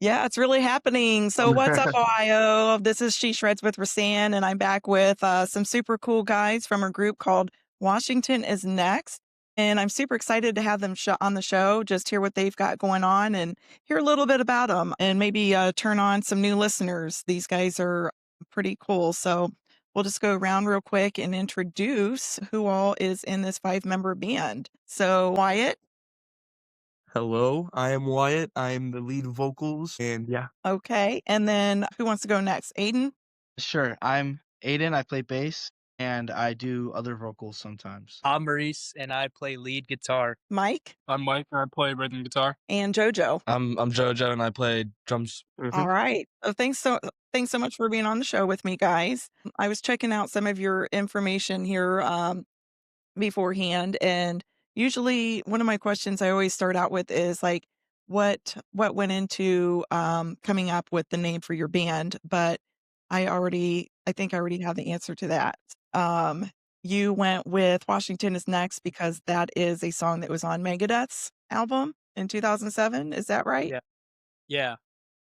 Yeah, it's really happening. So what's up, Ohio? This is She Shreds with Rasan, and I'm back with some super cool guys from a group called Washington is Next. And I'm super excited to have them on the show, just hear what they've got going on and hear a little bit about them and maybe turn on some new listeners. These guys are pretty cool. So we'll just go around real quick and introduce who all is in this 5-member band. So Wyatt. Hello, I am Wyatt. I'm the lead vocals, and yeah. Okay. And then who wants to go next? Aiden? Sure. I'm Aiden. I play bass and I do other vocals sometimes. I'm Maurice and I play lead guitar. Mike? I'm Mike and I play rhythm guitar. And JoJo? I'm JoJo and I play drums. All right. Thanks so much for being on the show with me, guys. I was checking out some of your information here beforehand, and usually one of my questions I always start out with is like, what went into coming up with the name for your band? But I think I already have the answer to that. You went with Washington is Next because that is a song that was on Megadeth's album in 2007. Is that right? Yeah.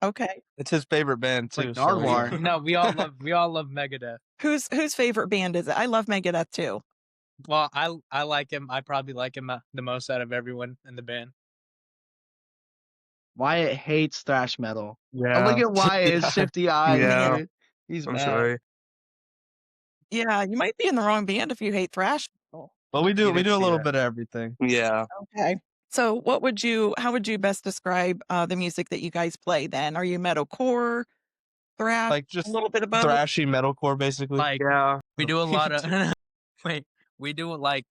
Okay. It's his favorite band too. Like Nardwuar. No, we all love Megadeth. Whose favorite band is it? I love Megadeth too. Well, I like him. I probably like him the most out of everyone in the band. Wyatt hates thrash metal. Yeah. Oh, look at Wyatt, his shifty eyes. Yeah. Dude. He's I'm mad. sorry. Yeah, you might be in the wrong band if you hate thrash metal. But we do You didn't a see little that. bit of everything. Yeah. Okay. So how would you best describe the music that you guys play then? Are you metalcore, thrash, Like just a little bit of both? thrashy metalcore basically. Like, yeah. We do a lot of we do like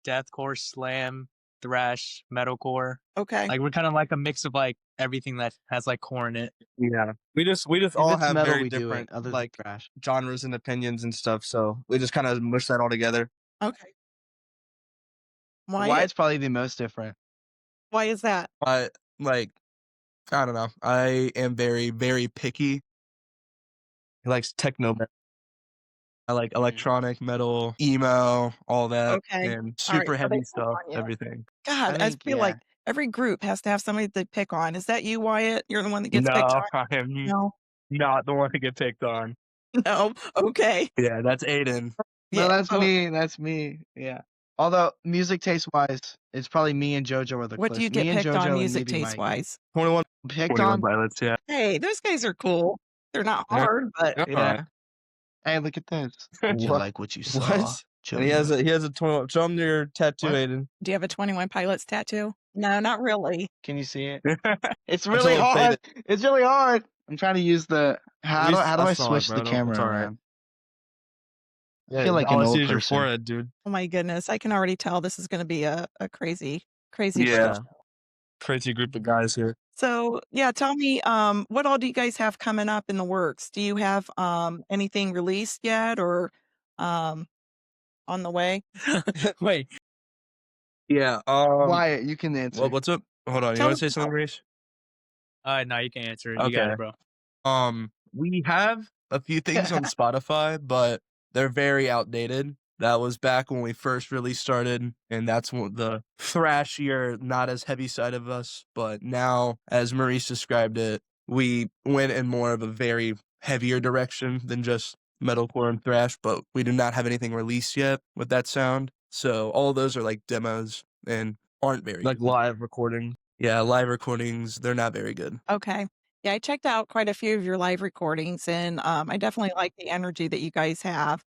deathcore, slam, thrash, metalcore. Okay. Like we're kind of like a mix of like everything that has like core in it. Yeah. We just If all it's have metal, very we do different it, other like than thrash. genres and opinions and stuff, so we just kind of mush that all together. Okay. Wyatt's probably the most different. Why is that? I don't know. I am very, very picky. He likes techno metal. I like electronic metal, emo, all that, Okay. and All right, super so heavy they pick stuff, on you. everything. God, I think, feel like every group has to have somebody they pick on. Is that you, Wyatt? You're the one that gets picked on? I am No. not the one to get picked on. No. Okay. Yeah, that's Aiden. No, that's me. That's me. Yeah. Although music taste wise, it's probably me and JoJo are the What do you get me and picked JoJo on and music maybe taste Mike. wise? 21 Picked on. pilots, yeah. Hey, those guys are cool. They're not Yeah. hard, but Yeah. Hey, look at this. Did you What? like what you saw? What? And he has a 21. Show him your tattoo, What? Aiden. do you have a 21 Pilots tattoo? No, not really. Can you see it? It's I really told him hard. It's really hard. I'm trying to use the. How do I saw it, switch bro. the camera It's all right. around? Yeah, I feel like all an I see old is your person. forehead, dude. Oh my goodness. I can already tell this is going to be a crazy Yeah. show. Crazy group of guys here. So yeah, tell me, what all do you guys have coming up in the works? Do you have anything released yet or on the way? Wait. Yeah. Wyatt, you can answer. What's up? Hold on. You Tell want to us say something, Reese? No, you can answer it. You got Okay. it, bro. We have a few things on Spotify, but they're very outdated. That was back when we first really started, and that's the thrashier, not as heavy side of us. But now, as Maurice described it, we went in more of a very heavier direction than just metalcore and thrash, but we do not have anything released yet with that sound. So all of those are like demos and aren't very like good. Live recording. Yeah, live recordings, they're not very good. Okay. Yeah, I checked out quite a few of your live recordings and I definitely like the energy that you guys have.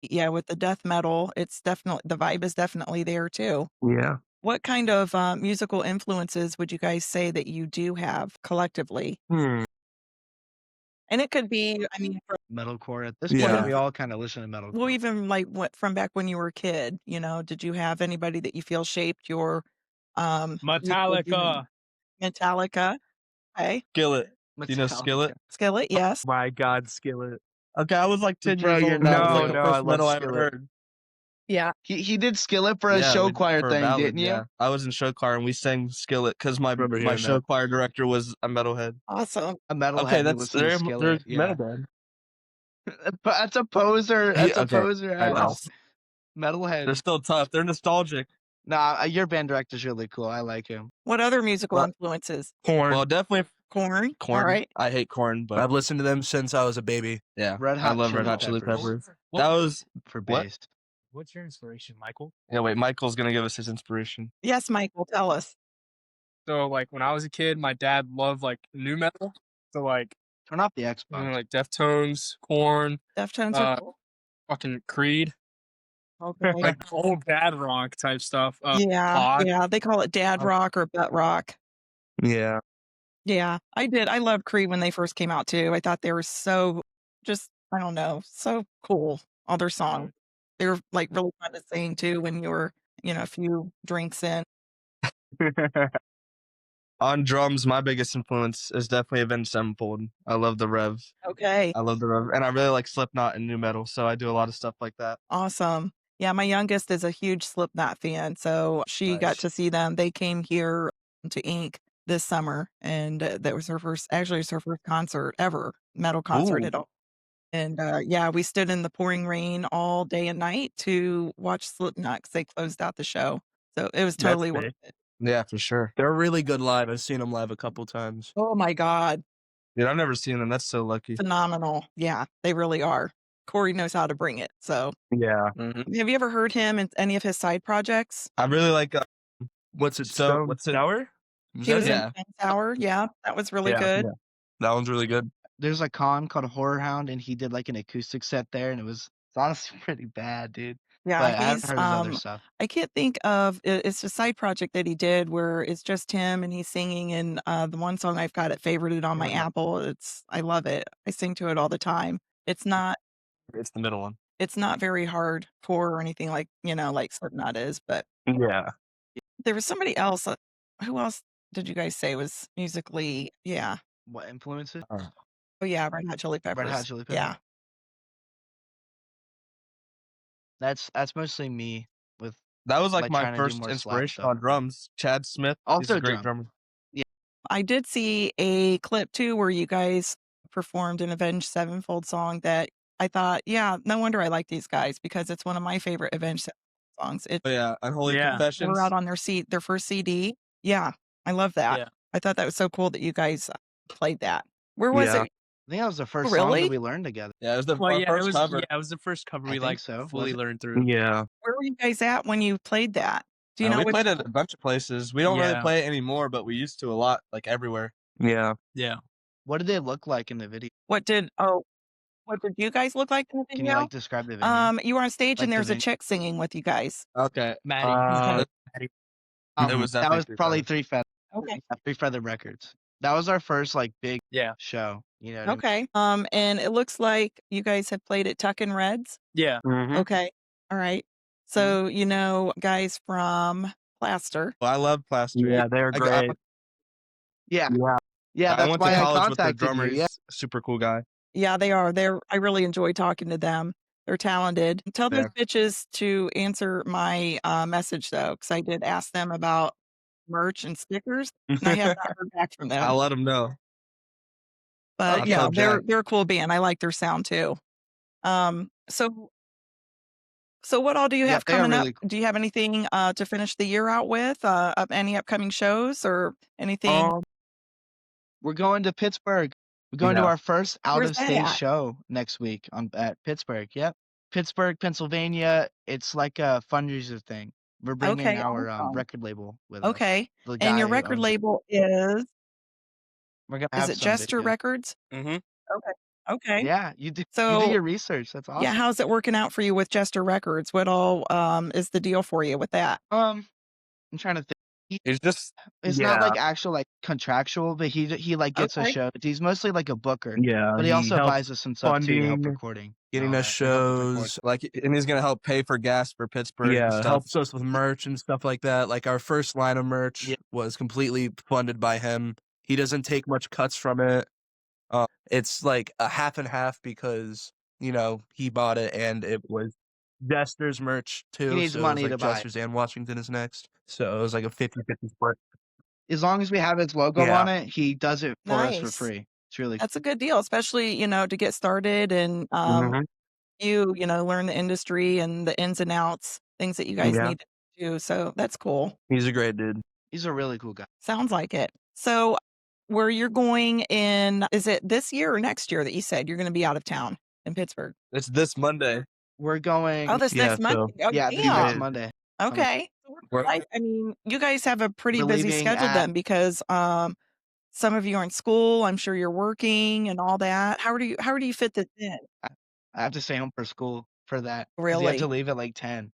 Yeah, with the death metal, it's definitely the vibe is definitely there too. Yeah. What kind of musical influences would you guys say that you do have collectively? And it could be, I mean, Metalcore. At this Yeah. point, we all kind of listen to metalcore. well, even like what from back when you were a kid, did you have anybody that you feel shaped your Metallica. Metallica? Okay. Skillet. Do you know Skillet? Skillet, yes. My God, Skillet. Okay, I was like 10 Bro, years you're old. not That was like like the the first first metal I ever Skillet. heard. Yeah. He did Skillet for a show choir thing, didn't you? Yeah. I was in show choir and we sang Skillet because my show choir director was a metalhead. Awesome. A metalhead. Okay, who that's listened to there's Skillet. Yeah. metalhead. But that's a poser. That's a okay, poser. I know. Metalhead. They're still tough. They're nostalgic. Nah, your band director's really cool. I like him. What other musical Well, influences? Corn. Well, definitely Corn. All corn. right. I hate corn, but I've listened to them since I was a baby. yeah, Red I Hot love Red Chili Hot Chili Peppers. Peppers. What- That was For what? bass. What's your inspiration, Michael? Yeah, wait. Michael's gonna give us his inspiration. Yes, Michael, tell us. So like when I was a kid, my dad loved like new metal. So like Turn off the Xbox. like Deftones, Korn, Deftones are uh, cool. fucking Creed, Okay. like old dad rock type stuff. Yeah, Pod. yeah. They call it dad rock or butt rock. Yeah. Yeah, I did. I loved Creed when they first came out too. I thought they were so just, I don't know, so cool. All their songs. They were like really fun to sing too when you were, a few drinks in. On drums, my biggest influence is definitely Avenged Sevenfold. I love the rev. Okay. I love the rev, and I really like Slipknot and new metal, so I do a lot of stuff like that. Awesome. Yeah, my youngest is a huge Slipknot fan, so she got Nice. to see them. They came here to Ink this summer, and that was her first. Actually, it's her first concert ever, metal concert Ooh. at all. And yeah, we stood in the pouring rain all day and night to watch Slipknot 'cause they closed out the show. So it was That's totally worth big. it. Yeah, for sure. They're really good live. I've seen them live a couple times. Oh my God, Dude, I've never seen them. That's so lucky. phenomenal! Yeah, they really are. Corey knows how to bring it. So, Yeah. have you ever heard him in any of his side projects? I really like. What's it? So, what's it? Sour? Was He that was it? Yeah. in Penn's Hour. Yeah, that was really Yeah, good. yeah. That one's really good. There's a con called Horror Hound, and he did like an acoustic set there, and it's honestly pretty bad, dude. Yeah, But I haven't he's heard his other stuff. I can't think of it's a side project that he did where it's just him and he's singing and the one song I've got it favorited on my What? Apple. I love it. I sing to it all the time. It's not It's the middle one. very hard or anything like, like Slipknot is, but Yeah. there was somebody else. Who else did you guys say was musically? Yeah. What influences? Oh yeah, Red Hot Chili Peppers. Red Hot Chili Peppers. Yeah. That's mostly me with That was like Like my trying to do first more slap inspiration stuff. on drums. Chad Smith. He's Also a great drum. drummer. I did see a clip too where you guys performed an Avenged Sevenfold song that I thought, yeah, no wonder I like these guys because it's one of my favorite Avenged Sevenfold songs. It's Oh yeah, Unholy Yeah. they Confessions. were out on their first CD. Yeah, I love that. Yeah. I thought that was so cool that you guys played that. Where was Yeah. it? I think that was the first song really? that we learned together. Yeah, it was the Well, our yeah, first cover. it was the first cover I we think like so. Was fully it? learned through. Yeah. Where were you guys at when you played that? Do you know we which? played it at a bunch of places. We don't really Yeah. play it anymore, but we used to a lot, like everywhere. Yeah. Yeah. What did they look like in the video? What did you guys look like in the Can you video? describe the venue? You were on stage Like and the there's a venue? chick singing with you guys. Okay. Maddie. It was that definitely was Three probably Feathers. Three Feather. Okay. Three Feather Records. That was our first like big Yeah. show. You know what I mean? Okay. And it looks like you guys have played at Tuck and Reds. Yeah. Mhm. Okay. All right. So, guys from Plaster. Well, I love Plaster. Yeah, they're I great. Yeah. Yeah. Yeah, I that's went to why I college with their contacted drummer. you. Yeah. He's a super cool guy. Yeah, they are. I really enjoy talking to them. They're talented. Tell those bitches to answer my message though, because I did ask them about merch and stickers, and I have not heard back from them. I'll let them know. But I'll yeah, tell Jack. they're a cool band. I like their sound too. So what all do you Yeah, have they are coming up? really cool. Do you have anything to finish the year out with? Any upcoming shows or anything? We're going to Pittsburgh. We're going to Yeah. our first out Where's of that state at? show next week at Pittsburgh. Yep. Pittsburgh, Pennsylvania. It's like a fundraiser thing. We're bringing Okay, our awesome. record label with us. Okay. The And your guy who record owns it. label is We're gonna have it some Jester videos. Records? Mm-hmm. Okay. Yeah, you do So your research. That's awesome. yeah, how's it working out for you with Jester Records? What all is the deal for you with that? I'm trying to think. It's just It's not like actual like contractual, but he like gets us Okay. shows. He's mostly like a booker, Yeah. but he also helps buys us some stuff too to help funding, recording. and getting all us that. He helps with recording. shows. like, and he's gonna help pay for gas for Pittsburgh and Yeah, stuff. helps us with merch and stuff like that. Like our first line of merch Yeah. was completely funded by him. He doesn't take much cuts from it. It's like a half and half because he bought it and it was Jester's merch too. needs so it money was to like buy it. Jester's and Washington is next. So it was like a 50-50 split. As long as we have his logo Yeah. on it, he does it for us for Nice. free. It's really cool. That's a good deal, especially, to get started and Mhm. you learn the industry and the ins and outs, things that you guys Yeah. need to too, so that's cool. He's a great dude. He's a really cool guy. Sounds like it. So where you're going in, is it this year or next year that you said you're gonna be out of town in Pittsburgh? It's this Monday. We're going. Oh, this Yeah, next Monday. Oh, yeah, this damn. next Monday. Okay. We're- I mean, you guys have a pretty We're busy leaving schedule at- then because some of you are in school. I'm sure you're working and all that. How do you fit this in? I have to stay home for school for that. 'Cause we have Really? to leave at like 10.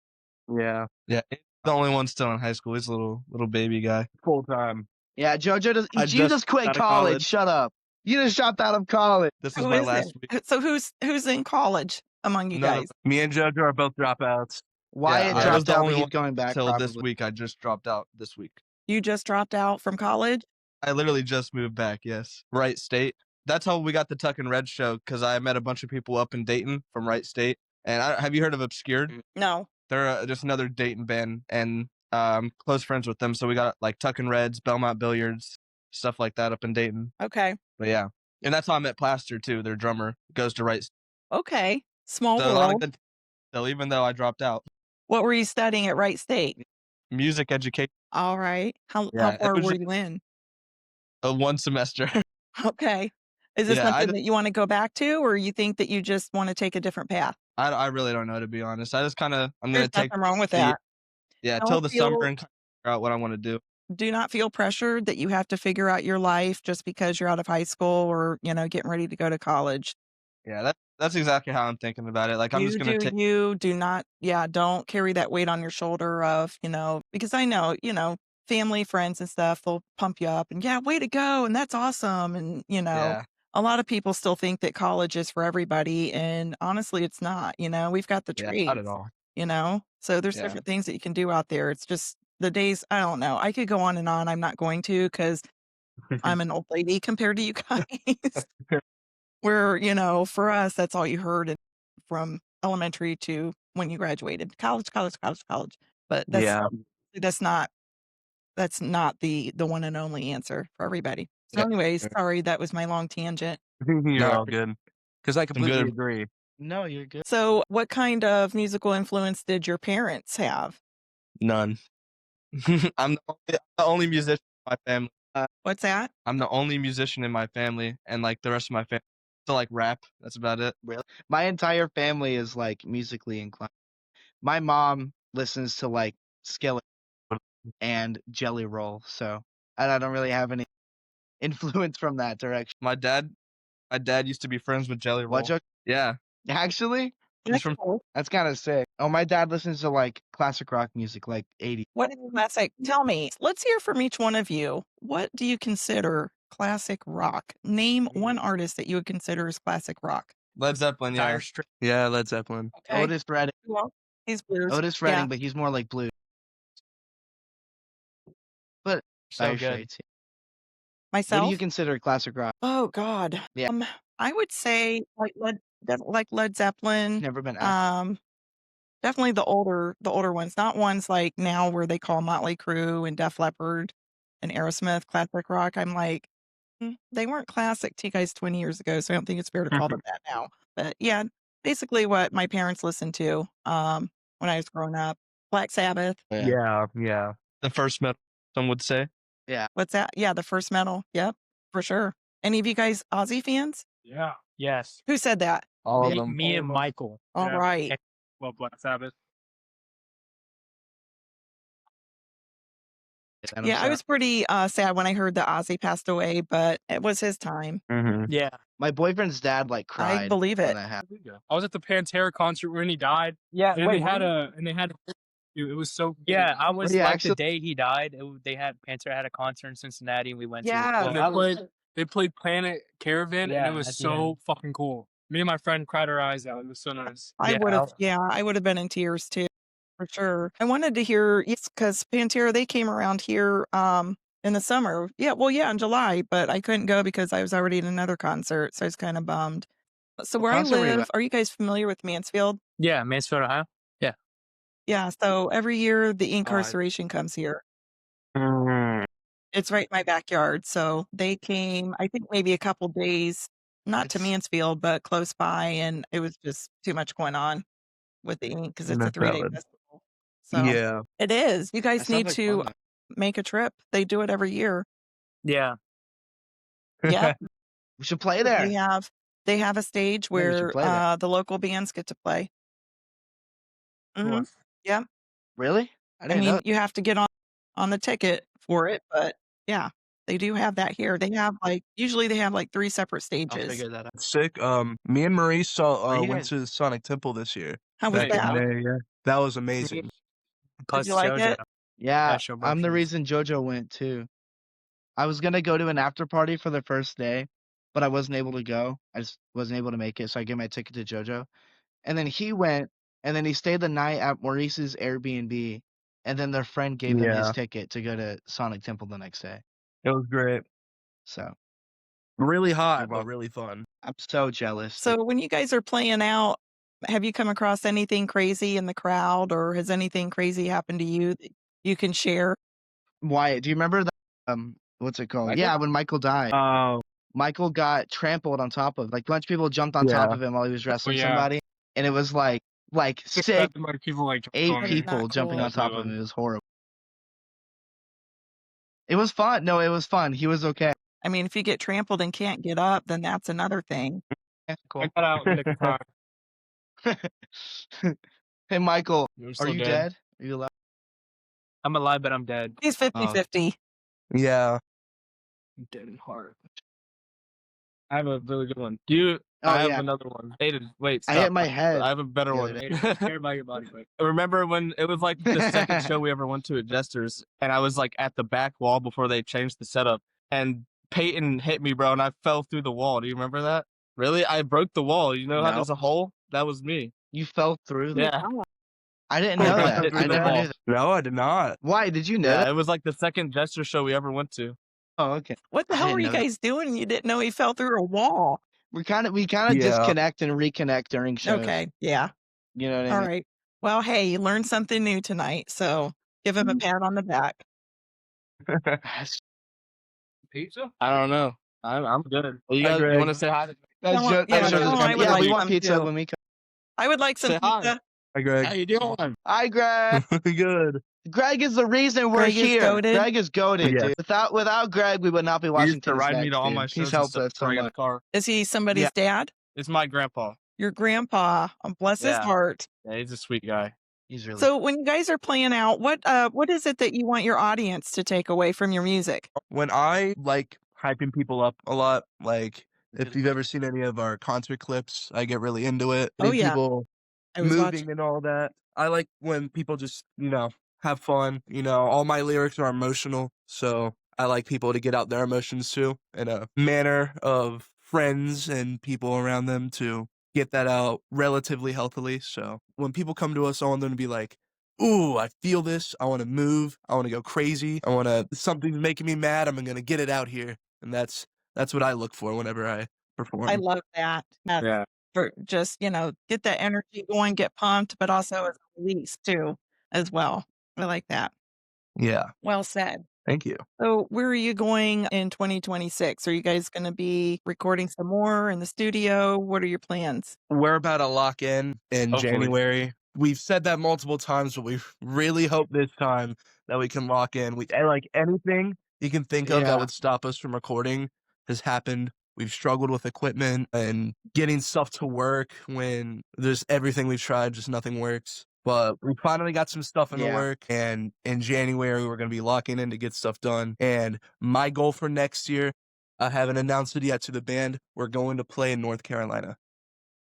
Yeah. Yeah, he's the only one still in high school. He's a little baby guy. Full time. Yeah, JoJo does. I You just just quit out of college. college. Shut up. You just dropped out of college. This is Who my is last it? week. So who's in college among you None of guys? Me and JoJo are both dropouts. Wyatt I was dropped the out, only but he's one going back Till probably. this week, I just dropped out this week. You just dropped out from college? I literally just moved back. Yes, Wright State. That's how we got the Tuck and Red show because I met a bunch of people up in Dayton from Wright State. And have you heard of Obscured? No. They're just another Dayton band, and close friends with them. So we got like Tuck and Reds, Belmont Billiards, stuff like that up in Dayton. Okay. But yeah, and that's how I met Plaster too. Their drummer goes to Wright. Okay. Small So, a lot of world. good, so even though I dropped out, What were you studying at Wright State? music education, All right. How Yeah, it far was were just- you in? 1 semester. Okay. Is this Yeah, I something just- that you want to go back to, or you think that you just want to take a different path? I really don't know, to be honest. I just kind of I'm There's gonna take nothing wrong with the- that. yeah Don't till the feel- summer and kind of figure out what I want to do. Do not feel pressured that you have to figure out your life just because you're out of high school or, getting ready to go to college. Yeah, that's exactly how I'm thinking about it. Like I'm You just gonna do take. you, do not, don't carry that weight on your shoulder of, because I know, family, friends and stuff, they'll pump you up and way to go. And that's awesome. And, Yeah, a lot of people still think that college is for everybody. And honestly, it's not, we've got the yeah, trades, not at all. So there's Yeah. different things that you can do out there. It's just the days, I don't know. I could go on and on. I'm not going to because I'm an old lady compared to you guys. Where, for us, that's all you heard from elementary to when you graduated. College, college, college, college. But that's not the one and only answer for everybody. So Yeah. anyways, sorry, that was my long tangent. You're No. all good. Because I completely good. agree. No, you're good. So what kind of musical influence did your parents have? None. I'm the only musician in my family. What's that? I'm the only musician in my family, and like the rest of my family, to like rap. That's about it. My entire family is like musically inclined. My mom listens to like Skillet and Jelly Roll, so I don't really have any influence from that direction. My dad used to be friends with Jelly Roll. What, Joe? Yeah, Actually, he's from. that's kind of sick. Oh, my dad listens to like classic rock music, like 80s. What is classic? Tell me. Let's hear from each one of you. What do you consider classic rock? Name one artist that you would consider as classic rock. Led Zeppelin. Yeah, Dire Straits. Yeah, Led Zeppelin. Okay. Otis Redding. Well, he's blues. Otis Yeah. Redding, but he's more like blue. But So Dire good. Straits. What Myself? do you consider classic rock? Oh God. Yeah. I would say like Led Zeppelin. Never been asked. Definitely the older ones, not ones like now where they call Motley Crue and Def Leppard and Aerosmith classic rock. I'm like, they weren't classic to you guys 20 years ago, so I don't think it's fair to call them that now. But yeah, basically what my parents listened to when I was growing up. Black Sabbath. Yeah. the first metal. Some would say. What's that? Yeah, the first metal. Yep, for sure. Any of you guys Ozzy fans? Yeah. Yes. Who said that? All of Me- them. Me and Michael. All Yeah. right. Love Black Sabbath. And I'm Yeah, I sorry. was pretty sad when I heard that Ozzy passed away, but it was his time. Mm-hmm. Yeah. My boyfriend's dad like cried. I believe when it. that happened. I was at the Pantera concert when he died, Yeah. and they had it was so good. Yeah, I was he like actually- the day he died. Pantera had a concert in Cincinnati, and we went Yeah. to And it. they played Planet Caravan, Yeah, and it was at the so fucking cool. Me and my friend cried our eyes out. It was so nice. I Yeah, would have been in tears too, for sure. I wanted to hear, yes, because Pantera, they came around here in the summer. Yeah, in July, but I couldn't go because I was already in another concert, so I was kind of bummed. So What where I concert were you live, at? are you guys familiar with Mansfield? Yeah, Mansfield, Ohio. Yeah, so every year the incarceration comes here. Mm-hmm. It's right in my backyard. So they came, I think maybe a couple days, not to It's- Mansfield, but close by, and it was just too much going on with the ink because it's a That's 3-day valid. festival. So Yeah. it is. You guys That sounds need like to fun, though. make a trip. They do it every year. Yeah. Yep. We should play They there. have a stage Yeah, we should where play there. the local bands get to play. Cool. Mhm. Yeah. Really? I I didn't mean, know. you have to get on the ticket for it, but yeah, they do have that here. They have usually they have 3 separate I'll stages. figure that out. Sick. Me and Maurice saw Where you went guys? to Sonic Temple this year. How was Back in that? May, yeah. That was Me amazing. plus you like JoJo. it? Yeah, Special I'm the emotions. reason JoJo went too. I was gonna go to an after party for the first day, but I wasn't able to go. I just wasn't able to make it, so I gave my ticket to JoJo. And then he went, and then he stayed the night at Maurice's Airbnb, and then their friend gave them his Yeah. ticket to go to Sonic Temple the next day. It was great. So Really you're hot, but welcome. really fun. I'm so jealous. So when you guys are playing out, have you come across anything crazy in the crowd, or has anything crazy happened to you that you can share? Wyatt, do you remember that? What's it called? Michael? Yeah, when Michael died, Oh, Michael got trampled on top of. Like, a bunch of people jumped on top yeah. of him while he was wrestling yeah. somebody, and it was like Six, sick. 7 like people like jumped 8 on That me. is not people jumping cool. on top of Definitely him. It was horrible. It was fun. No, it was fun. He was okay. I mean, if you get trampled and can't get up, then that's another thing. Yeah, I cool. got out in the nick of time. Hey, Michael, You're are still you dead. dead? Are you alive? I'm alive, but I'm dead. He's Oh, 50-50. Yeah. I'm dead in heart. I have a really good one. Do you? oh I have yeah. another one. Aiden, wait, I stop. hit my head I have a better the one. other day. Aiden, care about your body, but remember when it was like the second show we ever went to at Jester's, and I was like at the back wall before they changed the setup, and Peyton hit me, bro, and I fell through the wall. Do you remember that? Really? I broke the wall. You know how No. there's a hole? That was me. You fell through the Yeah. I didn't I know got that. hit I through the never wall. knew that. No, I did not. Why? Did you know Yeah, that? it was like the second Jester show we ever went to. Oh, okay. What the I hell didn't were you know that. guys doing? You didn't know he fell through a wall. We kind of Yeah. disconnect and reconnect during shows. Okay, yeah. You know what I All mean? right. Well, hey, you learned something new tonight, so give him a pat on the back. Pizza? I don't know. I'm good. You Hi, guys, you Greg. want to say hi? That's Tell him, just, yeah, that's tell just him I would yeah, like we want some pizza too. when we come. I would like some Say hi. pizza. Hi, Greg. How you doing? Hi, Greg. Good. Greg is the reason we're Greg is here. goated. Greg is goaded, Yeah. dude. Without Greg, we would not be He watching used to Tennis ride me Next, to all dude. my He's shows and helped stuff us so before I got much. the car. Is he somebody's dad? It's my grandpa. Your grandpa. Bless his Yeah. heart. Yeah, he's a sweet guy. He's really So when you guys are playing out, what is it that you want your audience to take away from your music? When I like hyping people up a lot, like if you've ever seen any of our concert clips, I get really into it. Oh, Getting yeah. people I was moving watching. and all that. I like when people just, have fun. All my lyrics are emotional, so I like people to get out their emotions too in a manner of friends and people around them to get that out relatively healthily. So when people come to us, I want them to be like, ooh, I feel this. I want to move. I want to go crazy. Something's making me mad. I'm going to get it out here. And that's what I look for whenever I perform. I love that. Yeah. For just, get that energy going, get pumped, but also as a release too, as well. I like that. Yeah. Well said. Thank you. So where are you going in 2026? Are you guys going to be recording some more in the studio? What are your plans? We're about to lock in Hopefully. January. We've said that multiple times, but we really hope this time that we can lock in. Like anything you can think of that Yeah. would stop us from recording has happened. We've struggled with equipment and getting stuff to work when there's everything we've tried, just nothing works. But we finally got some stuff in the Yeah. work, and in January we're going to be locking in to get stuff done. And my goal for next year, I haven't announced it yet to the band, we're going to play in North Carolina.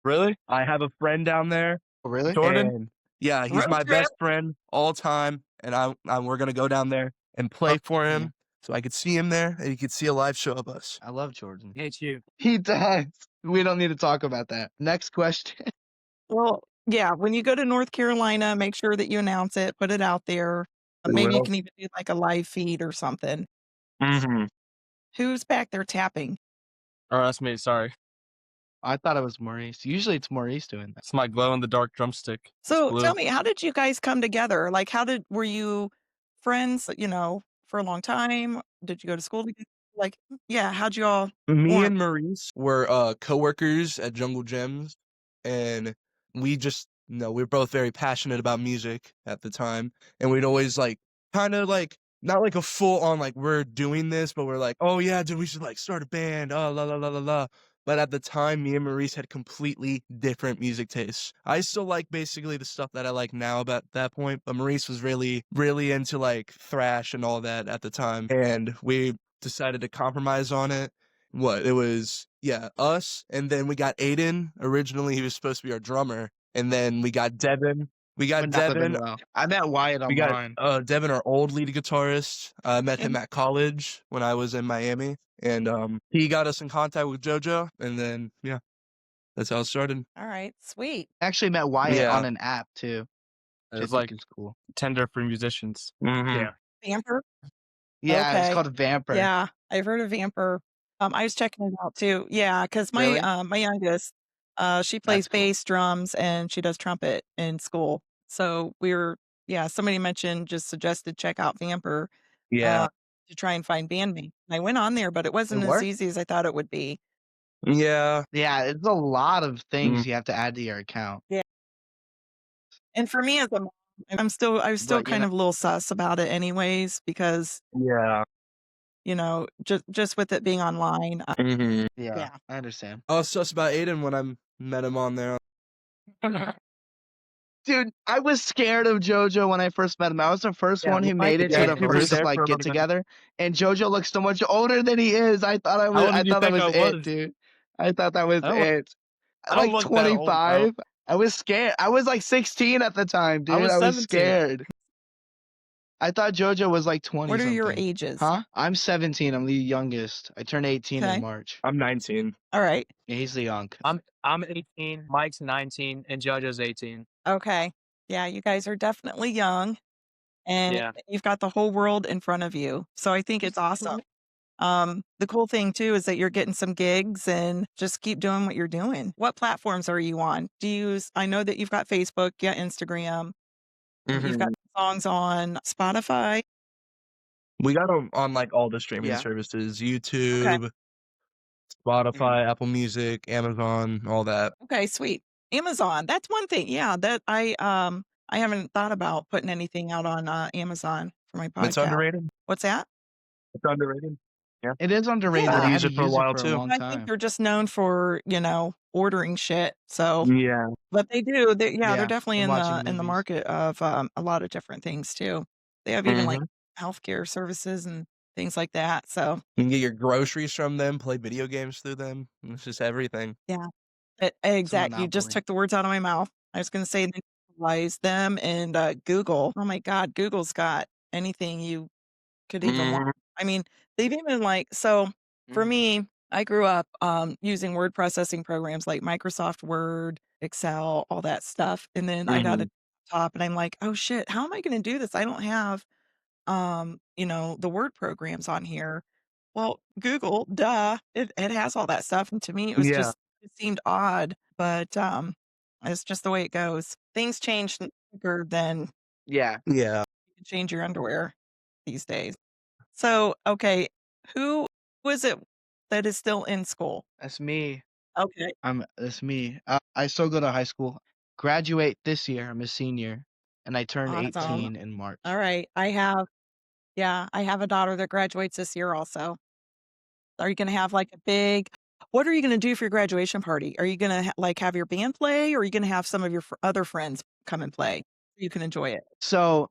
Really? I have a friend down there. Oh, really? Jordan? And yeah, he's Road my trip? best friend all time, and we're gonna go down there and play for him, yeah. so I could see him there, and he could see a live show of us. I love Jordan. I hate you. He does. We don't need to talk about that. Next question. Well, yeah, when you go to North Carolina, make sure that you announce it, put it out there. We Maybe you will. can even do like a live feed or something. Mm-hmm. Who's back there tapping? Oh, that's me. Sorry. I thought it was Maurice. Usually it's Maurice doing that. It's my glow in the dark drumstick. It's So blue. tell me, how did you guys come together? Like, were you friends, for a long time? Did you go to school together? Like, yeah, how'd you all Me form? and Maurice were coworkers at Jungle Gems, and we just no, we were both very passionate about music at the time, and we'd always like kind of like not like a full on like we're doing this, but we're like, oh yeah, dude, we should like start a band. Oh la la la la la. But at the time, me and Maurice had completely different music tastes. I still like basically the stuff that I like now about that point, but Maurice was really, really into like thrash and all that at the time. And we decided to compromise on it. It was, yeah, us. And then we got Aiden. Originally, he was supposed to be our drummer. And then we got Devin. We got Would not have been Devin. well. I met Wyatt We got online. Devin, our old lead guitarist. I met him Okay. at college when I was in Miami, and he got us in contact with JoJo, and then yeah, that's how it started. All right, sweet. I actually met Wyatt Yeah. on an app too. Which I It's think like is cool. Tinder for musicians. Mhm. Vamper? Yeah, it's Okay. called Vamper. Yeah, I've heard of Vamper. I was checking it out too. Yeah, because Really? my youngest, she plays That's cool. bass, drums, and she does trumpet in school. So somebody suggested check out Vamper Yeah. to try and find bandmates. I went on there, but it It wasn't as worked? easy as I thought it would be. Yeah. Yeah, it's a lot of things you have to add to your account. Yeah. And for me as a mom, I was still But, you kind know, of a little sus about it anyways because, Yeah. just with it being online. Mhm. yeah, Yeah. I understand. I was sus about Aiden when I met him on there. Dude, I was scared of JoJo when I first met him. I was the first Yeah, one who like made it Yeah, to the he was first there like for a get little bit. together, and JoJo looks so much older than he is. I thought How old I did you thought that think was I it, was? dude. I thought that was I don't, it. I don't Like look that old, bro. 25. I was scared. I was like 16 at the time, dude. I was I was 17. scared. I thought JoJo was like 20 What are your something. ages? Huh? I'm 17. I'm the youngest. I turned 18 in Okay. March. I'm 19. All right. Yeah, he's the young. I'm 18, Mike's 19, and JoJo's 18. Okay. Yeah, you guys are definitely young and Yeah. you've got the whole world in front of you. So I think it's awesome. The cool thing too is that you're getting some gigs and just keep doing what you're doing. What platforms are you on? I know that you've got Facebook, yeah, Instagram. You've got songs on Spotify. We got him on like all the streaming Yeah. services: Okay. YouTube, Spotify, Apple Music, Amazon, all that. Okay, sweet. Amazon. That's one thing. Yeah, that I haven't thought about putting anything out on Amazon for my It's podcast. underrated. What's that? It's underrated. Yeah. It is underrated. Yeah. I Use had it to for a use it while for a too. long I think time. they're just known for, ordering shit. So, Yeah. but they do. They're Yeah, definitely and in watching the movies. market of a lot of different things too. They have even like Mhm. healthcare services and things like that. So, You can get your groceries from them, play video games through them. It's just everything. yeah. It's a Exactly. You just monopoly. took the words out of my mouth. I was going to say they utilize them and Google. Oh my God, Google's got anything you could even want. Mhm. I mean, they've even so for Mhm. me, I grew up using word processing programs like Microsoft Word, Excel, all that stuff. And then I got a Mhm. laptop and I'm like, oh shit, how am I going to do this? I don't have the word programs on here. Well, Google, duh, it has all that stuff. And to me, Yeah. it seemed odd, but it's just the way it goes. Things change quicker than Yeah. Yeah. you can change your underwear these days. So, okay, who was it that is still in school? That's me. Okay. That's me. I still go to high school. Graduate this year. I'm a senior, and I turned Awesome. 18 in March. All right. I have a daughter that graduates this year also. Are you going to have like what are you going to do for your graduation party? Are you going to have your band play or are you going to have some of your other friends come and play? You can enjoy it. So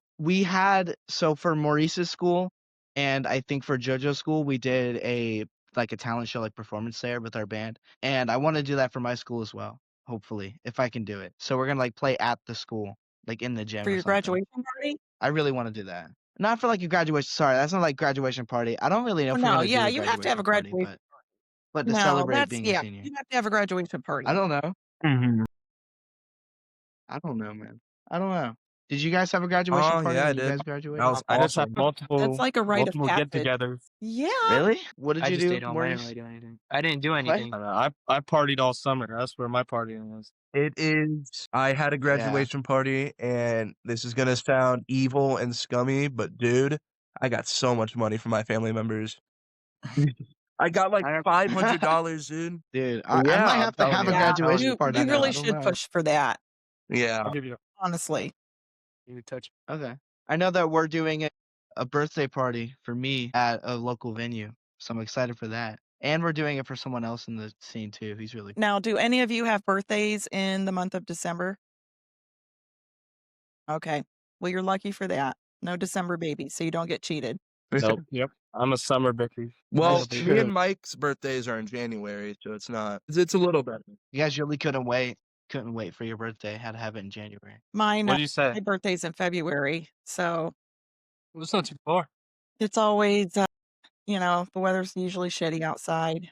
for Maurice's school, and I think for JoJo's school, we did a talent show, like performance there with our band, and I want to do that for my school as well. Hopefully, if I can do it. So we're gonna play at the school, like in the gym For or your something. graduation party? I really want to do that. Not for like a graduation. Sorry, that's not like graduation party. I don't really know Oh, if we're no, gonna do yeah, a you have to have a graduation party, graduation. but to No, celebrate being a you senior. have to have a graduation party. I don't know. Mhm. I don't know, man. I don't know. Did you guys have a graduation Oh, party yeah, I when you did. guys That graduated? was I just had awesome. That's like a rite of multiple passage. get-togethers. Yeah. Really? What did I you just do, stayed home. I didn't Maurice? really do anything. I didn't do Play? anything. I partied all summer. That's where my partying was. It is. I had a graduation party, and this is gonna sound evil and scummy, but dude, I got so much money from my family members. I got like $500, dude. Dude, I Yeah, might I'm have to telling have you. a I'm telling graduation you. party You now. really I don't should know. push for that. Yeah. I'll give you honestly. a touch. Okay. I know that we're doing a birthday party for me at a local venue, so I'm excited for that. And we're doing it for someone else in the scene too. He's really Now, do any of you have birthdays in the month of December? Okay. Well, you're lucky for that. No December babies, so you don't get cheated. Nope. Yep. I'm a summer baby. Well, That's me true. and Mike's birthdays are in January, so it's not. It's a little better. You guys really couldn't wait. Couldn't wait for your birthday. Had to have it in January. Mine, What'd you say? my birthday's in February, so Well, it's not too far. it's always, the weather's usually shitty outside.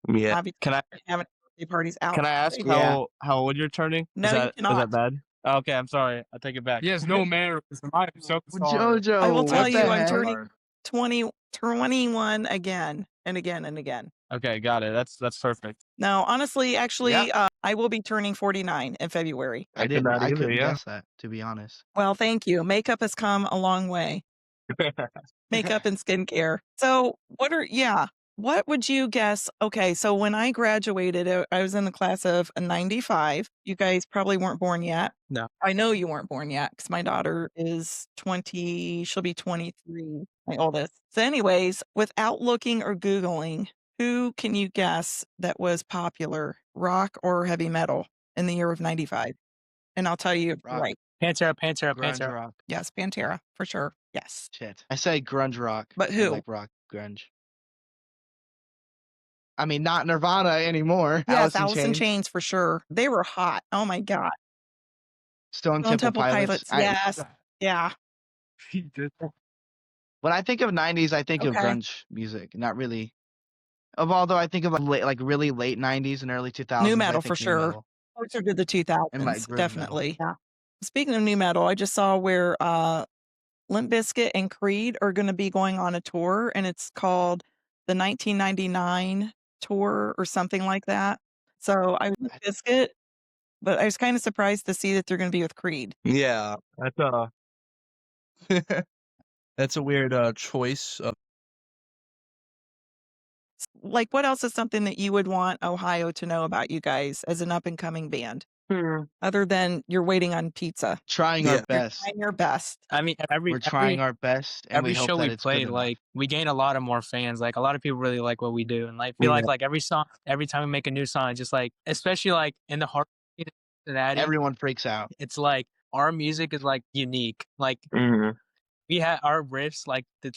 Yeah. Obviously, Can I having birthday parties out. can I ask Yeah. how old you're turning? No, is you that cannot. bad? Okay, I'm sorry. I take it back. He has no manners. I am so sorry. Jojo, I will tell what you, the I'm heck? turning 21 again and again and again. Okay, got it. That's perfect. No, honestly, actually, Yeah. I will be turning 49 in February. I could not either, couldn't yeah. guess that, to be honest. Well, thank you. Makeup has come a long way. Makeup and skincare. So, what would you guess? Okay, so when I graduated, I was in the class of 95. You guys probably weren't born yet. No. I know you weren't born yet because my daughter is 20. She'll be 23, my oldest. So, anyways, without looking or Googling, who can you guess that was popular, rock or heavy metal, in the year of 95? And I'll tell you, Rock. right. Pantera. Grunge rock. Yes, Pantera, for sure. Yes. Shit. I say grunge rock. But I who? like rock grunge. I mean, not Nirvana anymore. Yes, Alice in Alice in Chains. Chains for sure. They were hot. Oh my God. Stone Stone Temple Pilots. Yes. Yeah. He did. When I think of 90s, I think of Okay. grunge music. Not really. Although I think of like really late 90s and early 2000s. New I metal think for new sure. metal. Closer to the 2000s, And like groove metal. definitely. Yeah. Speaking of new metal, I just saw where Limp Bizkit and Creed are going to be going on a tour, and it's called the 1999 tour or something like that. So I was Limp Bizkit, but I was kind of surprised to see that they're going to be with Creed. Yeah. That's a weird choice. Like, what else is something that you would want Ohio to know about you guys as an up and coming band, other than you're waiting on pizza? Trying Yeah. our You're best. trying your best. I mean, We're trying our best, and every we hope show that we it's play, good enough. like we gain a lot of more fans. Like a lot of people really like what we do, and like feel Yeah. like every song, every time we make a new song, it's just like, especially like in the heart of Cincinnati, Everyone freaks out. it's like our music is like unique. Like we had our riffs, like the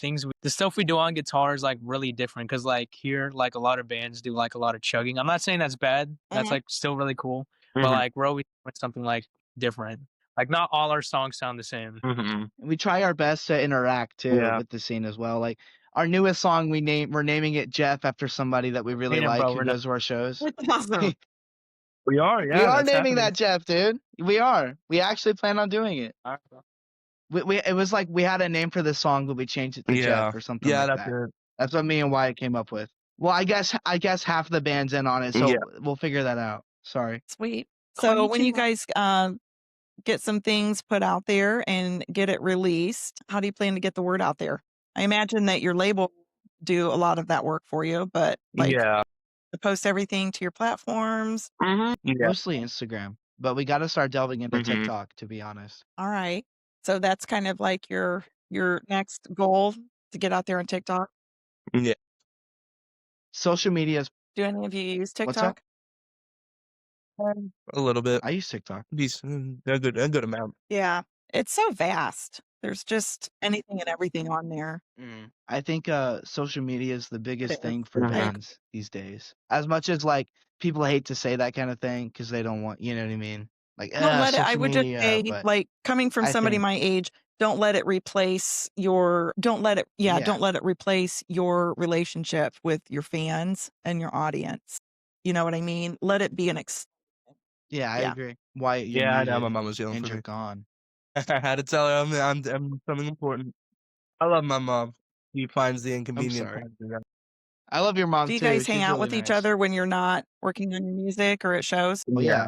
stuff we do on guitar is like really different because like here, like a lot of bands do like a lot of chugging. I'm not saying that's bad. That's Mhm. like still really cool, but like we're always doing something like different. Like not all our songs sound the same. And we try our best to interact too Yeah. with the scene as well. Like our newest song, we're naming it Jeff after somebody that we really Damn, like bro, who we're not- goes to our shows. That's awesome. We are, yeah. we are that's naming happening. that Jeff, dude. We are. We actually plan on doing it. All right, bro. It was like we had a name for this song, but we changed it to Yeah. Jeff or something Yeah, like that's that. it. That's what me and Wyatt came up with. Well, I guess half the band's in on it, so Yeah. we'll figure that out. Sorry. Sweet. So when you guys get some things put out there and get it released, how do you plan to get the word out there? I imagine that your label do a lot of that work for you, but like Yeah. to post everything to your platforms. Yeah. Mostly Instagram, but we got to start delving into Mhm. TikTok, to be honest. All right. So that's kind of like your next goal to get out there on TikTok. Yeah. Social media is Do any of you use What's that? TikTok? A little bit. I use TikTok. Decent. A good amount. Yeah. It's so vast. There's just anything and everything on there. I think social media is the biggest is. thing for Mhm. bands these days. As much as like people hate to say that kind of thing because they don't want, you know what I mean? Like, Don't let it, I social would media, just say, but like, coming from I somebody think- my age, don't let it replace your don't let it replace your relationship with your fans and your audience. You know what I mean? Let it be an yeah, I Yeah. agree. Wyatt, you're Yeah, I know. muted My mom was yelling and for you're me. gone. I had to tell her I'm something important. I love my mom. She finds the inconvenient sorry. part of that. I love your mom Do you too. guys hang She's out really with each nice. other when you're not working on your music or at shows? Oh yeah.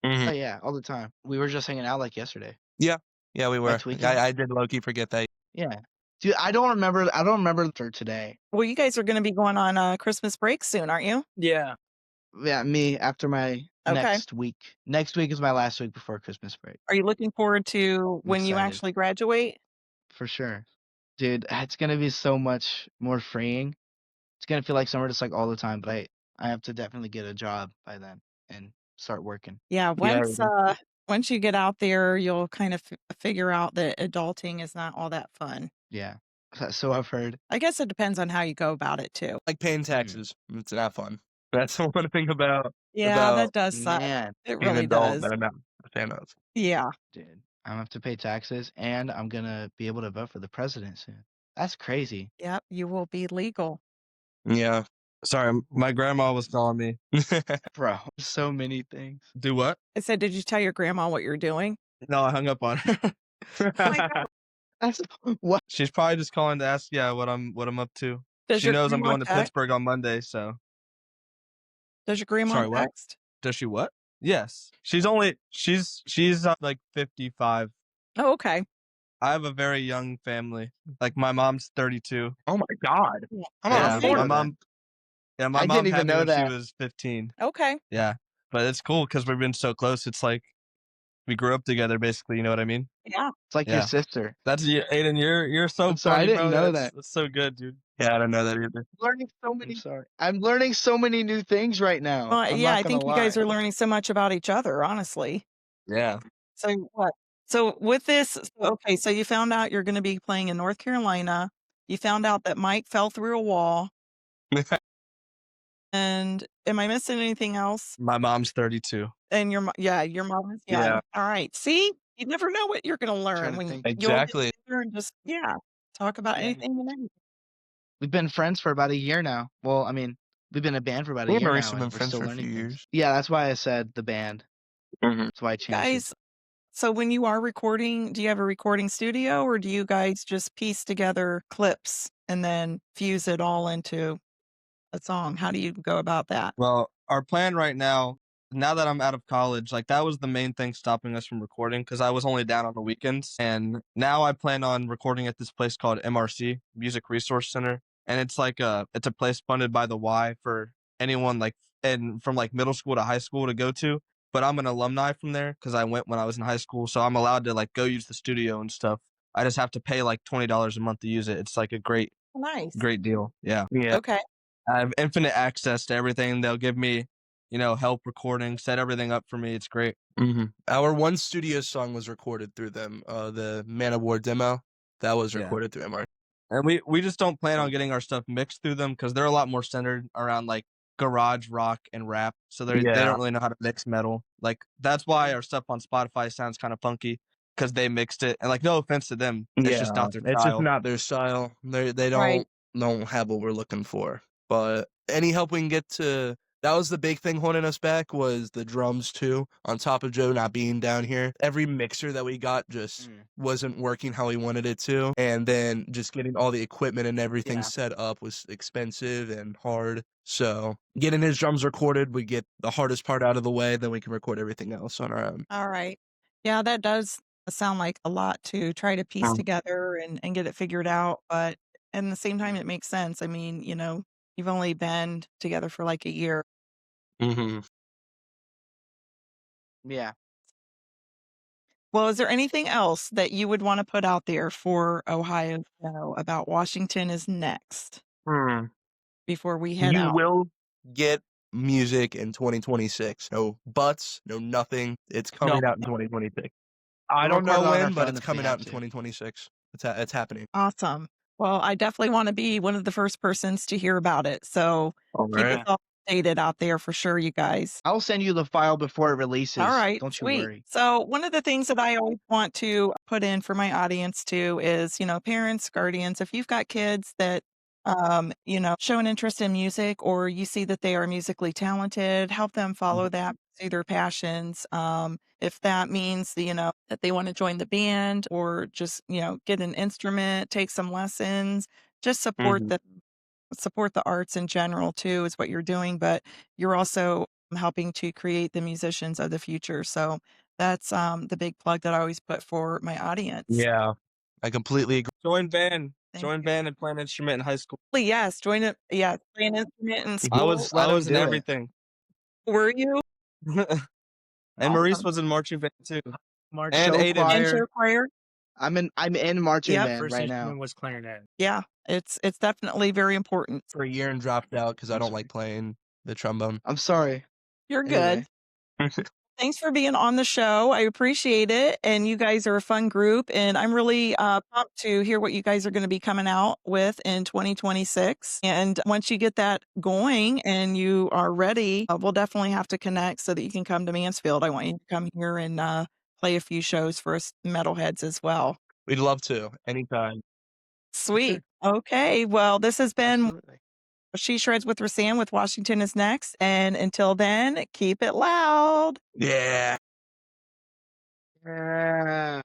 Mhm. Oh yeah, all the time. We were just hanging out like yesterday. Yeah, we were. weekend? I did low key forget that. Yeah. Dude, I don't remember for today. Well, you guys are going to be going on Christmas break soon, aren't you? Yeah. Yeah, me after my Okay. next week. Next week is my last week before Christmas break. Are you looking forward to I'm when you excited. actually graduate? For sure. Dude, it's gonna be so much more freeing. It's gonna feel like summer just like all the time, but I have to definitely get a job by then and start working. Yeah, Yeah. once you get out there, you'll kind of figure out that adulting is not all that fun. Yeah. So I've heard. I guess it depends on how you go about it too. Like paying taxes. It's not fun. That's the one thing about Yeah, that does suck. Man, It being an really adult does. that I'm not a fan of. Yeah. dude, I'm gonna have to pay taxes and I'm gonna be able to vote for the president soon. That's crazy. Yep, you will be legal. Yeah. Sorry, my grandma was calling me. Bro, so many things. Do what? I said, did you tell your grandma what you're doing? No, I hung up on her. Oh my God. That's what She's probably just calling to ask, yeah, what I'm up to. Does She your knows I'm grandma going to text? Pittsburgh on Monday, so. Does your grandma Sorry, what? text? Does she what? Yes. She's like 55. Oh, okay. I have a very young family. Like my mom's 32. Oh my god. Yeah. I'm Yeah, on I a didn't My know board. that. my I mom didn't even had me know when she that. was 15. Okay. Yeah. But it's cool because we've been so close. It's like we grew up together basically, you know what I mean? Yeah. It's like your Yeah. sister. That's Aiden, you're so I'm sorry, I funny, didn't bro. know That's that. so good, dude. Yeah, I don't know that either. Learning so many. I'm sorry. I'm learning so many new things right now. Well, I'm yeah, not I gonna think you guys lie. are learning so much about each other, honestly. Yeah. So what? So with this, okay, so you found out you're going to be playing in North Carolina. You found out that Mike fell through a wall. And am I missing anything else? My mom's 32. And your mom is young. Yeah. All right. See, you never know what you're going to Trying learn to when think. you'll get Exactly. together and just talk about Yeah. anything and everything. We've been friends for about a year now. Well, I mean, we've been a band for about a Me and year Marissa now, have been and we're friends still for a learning few things. years. Yeah, that's why I said the band. Mhm. That's why I changed it. Guys, so when you are recording, do you have a recording studio or do you guys just piece together clips and then fuse it all into a song? How do you go about that? Well, our plan right now that I'm out of college, like that was the main thing stopping us from recording because I was only down on the weekends. And now I plan on recording at this place called MRC, Music Resource Center. And it's it's a place funded by the Y for anyone from like middle school to high school to go to. But I'm an alumni from there because I went when I was in high school. So I'm allowed to like go use the studio and stuff. I just have to pay like $20 a month to use it. It's like a great Nice. deal. Yeah. Yeah. Okay. I have infinite access to everything. They'll give me, help recording, set everything up for me. It's great. Our one studio song was recorded through them. The Man of War demo that was Yeah. recorded through MR. And we just don't plan on getting our stuff mixed through them because they're a lot more centered around like garage rock and rap. So they don't really know how to mix metal. Like that's why our stuff on Spotify sounds kind of funky because they mixed it. And like no offense to them, it's just not their It's just style. not their style. They Right. don't have what we're looking for. But any help we can get to, that was the big thing holding us back was the drums too. On top of Joe not being down here, every mixer that we got just wasn't working how we wanted it to, and then just getting all the equipment and everything Yeah. set up was expensive and hard. So getting his drums recorded, we get the hardest part out of the way, then we can record everything else on our own. All right. Yeah, that does sound like a lot to try to piece together and get it figured out. But at the same time, it makes sense. I mean, you've only been together for like a year. Mm-hmm. Yeah. Well, is there anything else that you would want to put out there for Ohio to know about Washington is next before we head You out? will get music in 2026. No buts, no nothing. It's coming out in 2026. I We'll don't record know it on our when, but phone it's if we coming have out in to. 2026. It's happening. Awesome. Well, I definitely want to be one of the first persons to hear about it. So All keep us right. all updated out there for sure, you guys. I'll send you the file before it releases. All right, Don't you sweet. worry. So one of the things that I always want to put in for my audience too is, parents, guardians, if you've got kids that show an interest in music or you see that they are musically talented, help them follow that, pursue their passions. If that means that they want to join the band or just, get an instrument, take some lessons, just support the arts in general too is what you're doing, but you're also helping to create the musicians of the future. So that's the big plug that I always put for my audience. Yeah, I completely agree. Join band. Thank Join you. band and play an instrument in high school. Yes, join it. Yeah, play an instrument in I school. was Let 'em in do it. everything. Were you? And Maurice Awesome. was in marching band too. March And Show Aiden. And choir. show choir? I'm in marching Yep. band first right now. instrument was clarinet. Yeah, it's definitely very important. For a year and dropped out because I I'm don't sorry. like playing the trombone. I'm sorry. You're Anyway. good. Thanks for being on the show. I appreciate it. And you guys are a fun group. And I'm really pumped to hear what you guys are going to be coming out with in 2026. And once you get that going and you are ready, we'll definitely have to connect so that you can come to Mansfield. I want you to come here and play a few shows for us metalheads as well. We'd love to anytime. Sweet. Okay. Well, this has been Absolutely. She Shreds with Rasan with Washington is Next. And until then, keep it loud. Yeah. Yeah.